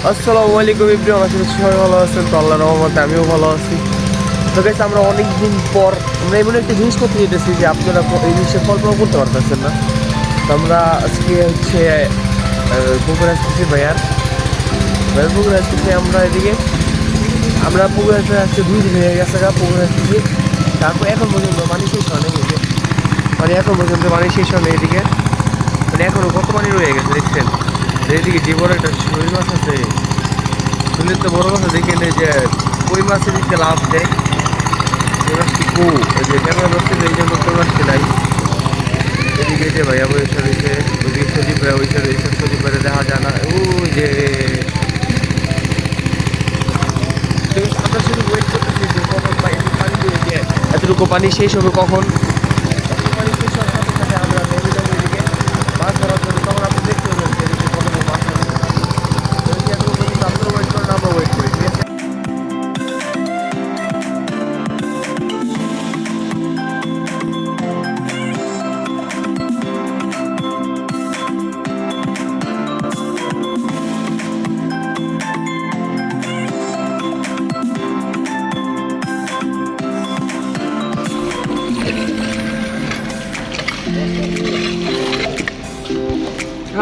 আসসালামু আলাইকুম এভরিওয়ান, আশা করছি সবাই ভালো আছেন। তো আল্লাহর রহমতে আমিও ভালো আছি। তো গাইস, আমরা অনেক দিন পর আমরা এমন একটা জিনিস করতে যেতেছি যে আপনারা এই জিনিসটা কল্পনা করতে পারতেছেন না। তো আমরা আজকে হচ্ছে পুকুর আসতেছি পুকুর আসতেছি আমরা এদিকে। আমরা পুকুর আসতে আজকে 2 দিন হয়ে গেছে পুকুর আসতেছি। তারপর এখন পর্যন্ত পানি শেষ হয় নাই এদিকে, মানে এখন পর্যন্ত পানি শেষ হয় না এদিকে, মানে এখনো কত পানি রয়ে গেছে দেখছেন। এদিকে যে বড় একটা শৈল মাছ আছে, শুনলে তো বড় কথা দেখে নেই যে কই মাছের দিকে লাভ দেয়। কই মাছটি কু ওই যে ক্যামেরা ধরছে, এই জন্য কই মাছটি নাই। এদিকে যে ভাইয়া বসে রয়েছে, ওইদিকে সজীব ভাইয়া বসে রয়েছে, সজীব ভাইয়া দেখা যায় না। ও যে আমরা শুধু ওয়েট করতেছি যে কখন পানি দিয়ে যে এতটুকু পানি শেষ হবে কখন। এতটুকু পানি শেষ হওয়ার সাথে সাথে আমরা নেমে যাবো এদিকে মাছ ধরার জন্য। তখন আপনি দেখতে পাবেন যে এদিকে কত মাছ আছে। এতটুকু পর্যন্ত আপনারা ওয়েট করেন, আমরা ওয়েট করি, ঠিক আছে।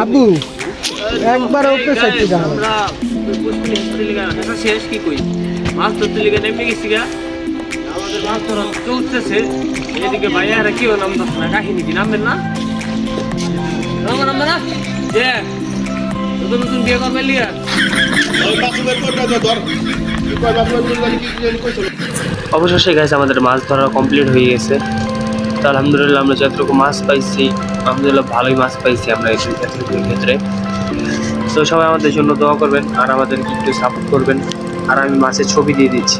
আবু একবার ওকে সাইতে যাও। আমরা শেষ কি কই মাছ ধরতে লিগে নেমে গেছি গা। আমাদের মাছ ধরা চলতেছে। এদিকে ভাইয়ারা কেউ নাম ধরছে না, কাহিনী কি নামবেন না? নামবে না যে নতুন নতুন বিয়ে করবে লিগা। অবশেষে গাইস আমাদের মাছ ধরা কমপ্লিট হয়ে গেছে। তো আলহামদুলিল্লাহ আমরা যতটুকু মাছ পাইছি, আলহামদুলিল্লাহ ভালোই মাছ পাইছি আমরা এতটুকুর ক্ষেত্রে। তো সবাই আমাদের জন্য দোয়া করবেন আর আমাদেরকে একটু সাপোর্ট করবেন। আর আমি মাছের ছবি দিয়ে দিচ্ছি।